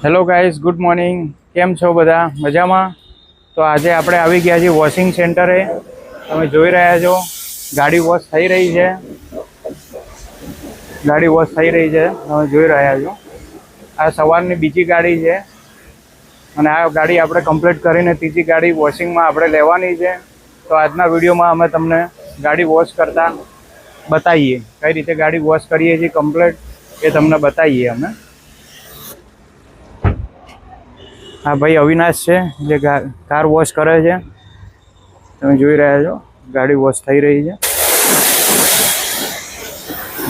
Hello guys, good morning. કેમ છો બધા? મજામાં? તો આજે આપણે આવી ગયા છીએ વોશિંગ સેન્ટરે. તમે જોઈ રહ્યા છો ગાડી વોશ થઈ રહી છે. ગાડી વોશ થઈ રહી છે, તમે જોઈ રહ્યા છો. આ સવારની બીજી ગાડી છે અને આ ગાડી આપણે કમ્પ્લીટ કરીને ત્રીજી ગાડી વોશિંગમાં આપણે લેવાની છે. તો આજના વિડીયોમાં અમે તમને ગાડી વોશ કરતા બતાવીએ, કઈ રીતે ગાડી વોશ કરીએ છીએ કમ્પ્લીટ એ તમને બતાવીએ અમે. હા ભાઈ અવિનાશ છે જે કાર વોશ કરે છે. તમે જોઈ રહ્યા છો ગાડી વોશ થઈ રહી છે.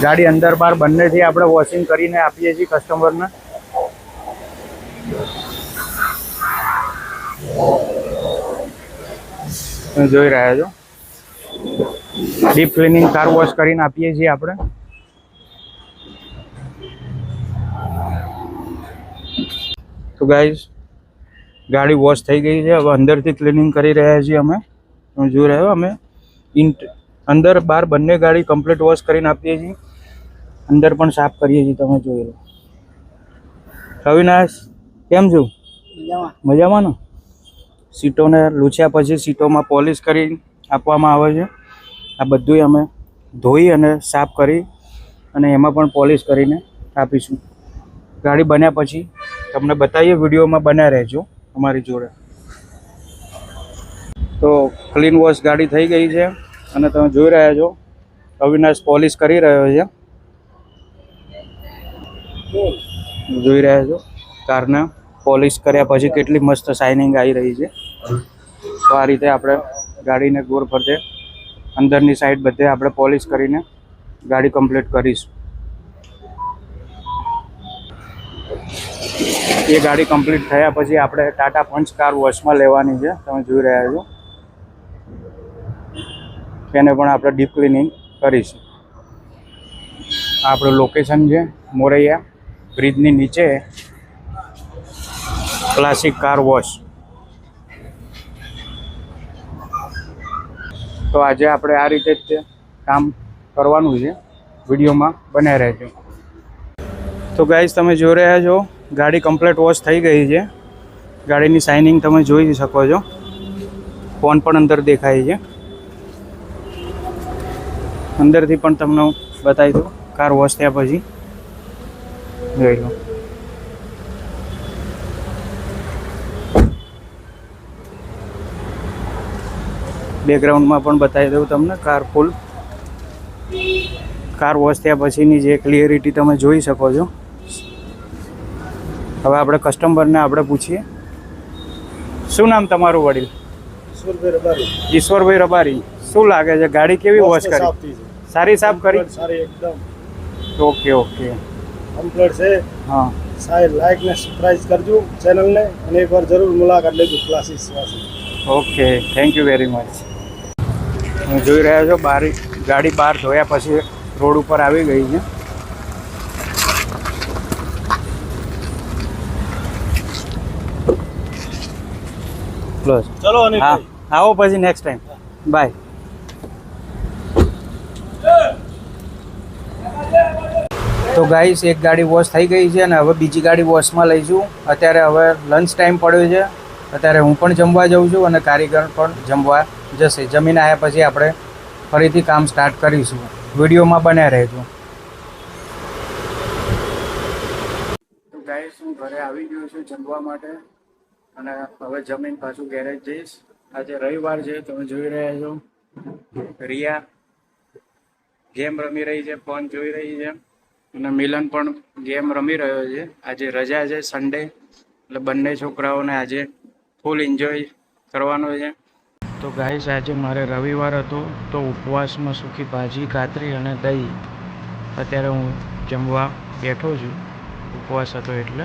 ગાડી અંદર બહાર બંનેથી આપણે વોશિંગ કરીને આપીએ છીએ કસ્ટમરને. તમે જોઈ રહ્યા છો ડીપ ક્લિનિંગ કાર વોશ કરીને આપીએ છીએ આપણે. તો ગાઈઝ ગાડી વોશ થઈ ગઈ છે. હવે અંદરથી ક્લિનિંગ કરી રહ્યા છીએ અમે. તમે જોઈ રહ્યા છો અમે અંદર બહાર બંને ગાડી કમ્પ્લીટ વોશ કરીને આપીએ છીએ. અંદર પણ સાફ કરીએ છીએ. તમે જોઈ લો. અવિનાશ કેમ છું? મજામાં ને? સીટોને લૂછ્યા પછી સીટોમાં પોલિશ કરી આપવામાં આવે છે. આ બધું અમે ધોઈ અને સાફ કરી અને એમાં પણ પોલિશ કરીને આપીશું. ગાડી બન્યા પછી તમને બતાવીએ, વિડીયોમાં બન્યા રહેજો અમારી જોડે. તો ક્લીન વોશ ગાડી થઈ ગઈ છે અને તમે જોઈ રહ્યા છો અવિનાશ પોલિશ કરી રહ્યો છે. જોઈ રહ્યા છો કારને પોલિશ કર્યા પછી કેટલી મસ્ત શાઇનિંગ આવી રહી છે. તો આ રીતે આપણે ગાડીને ગોળ ફરતે અંદરની સાઈડ બધે આપણે પોલિશ કરીને ગાડી કમ્પ્લીટ કરીશું. એ ગાડી કમ્પ્લીટ થયા પછી આપણે ટાટા પંચ કાર વોશમાં લેવાની છે. તમે જોઈ રહ્યા છો એને પણ આપણે ડીપ ક્લિનિંગ કરીશું. આપણું લોકેશન છે મોરૈયા બ્રિજની નીચે ક્લાસિક કાર વોશ. તો આજે આપણે આ રીતે જ કામ કરવાનું છે. વિડીયોમાં બન્યા રહેજો. તો ગાઈઝ તમે જોઈ રહ્યા છો ગાડી કમ્પ્લીટ વોશ થઈ ગઈ છે. ગાડીની શાઇનિંગ તમે જોઈ શકો છો. ફોન પણ અંદર દેખાય છે. અંદરથી પણ તમને બતાવી દઉં કાર વોશ થયા પછી. જોઈ લો. બેકગ્રાઉન્ડમાં પણ બતાવી દઉં તમને કાર ફૂલ. કાર વોશ થયા પછીની જે ક્લિયરિટી તમે જોઈ શકો છો. હવે આપણે કસ્ટમરને આપણે પૂછીએ, શું નામ તમારું વડીલ? ઈશ્વરભાઈ રબારી. શું લાગે છે ગાડી કેવી વોશ કરી? સારી સાફ કરી? સારી એકદમ. ઓકે ઓકે કમ્પ્લીટ છે. હા સાહેબ લાઈક ને સબસ્ક્રાઇબ કરજો ચેનલને અને એકવાર જરૂર મુલાકાત લેજો ક્લાસીસ વાસી. Okay, thank you very much. તમે જોઈ રહ્યા છો ગાડી બહાર ધોયા પછી રોડ ઉપર આવી ગઈ છે. પ્લસ ચલો અને હા આવો પછી નેક્સ્ટ ટાઈમ. બાય. તો ગાઈસ એક ગાડી વોશ થઈ ગઈ છે અને હવે બીજી ગાડી વોશમાં લઈશું. અત્યારે હવે લંચ ટાઈમ પડ્યો છે. અત્યારે હું પણ જમવા જાઉં છું અને કારીગર પણ જમવા જશે. જમીને આવ્યા પછી આપણે ફરીથી કામ સ્ટાર્ટ કરીશું. વિડીયોમાં બન્યા રહેજો. તો ગાઈસ હું ઘરે આવી ગયો છું જમવા માટે અને હવે જમીન પાછું ગેરેજ જઈશ. આજે રવિવાર છે. તમે જોઈ રહ્યા છો રિયા ગેમ રમી રહી છે, ફોન જોઈ રહી છે અને મિલન પણ ગેમ રમી રહ્યો છે. આજે રજા છે સન્ડે, એટલે બંને છોકરાઓને આજે ફૂલ એન્જોય કરવાનો છે. તો ગાઈસ આજે મારે રવિવાર હતો તો ઉપવાસમાં સૂકી ભાજી, કાતરી અને દહીં અત્યારે હું જમવા બેઠો છું. ઉપવાસ હતો એટલે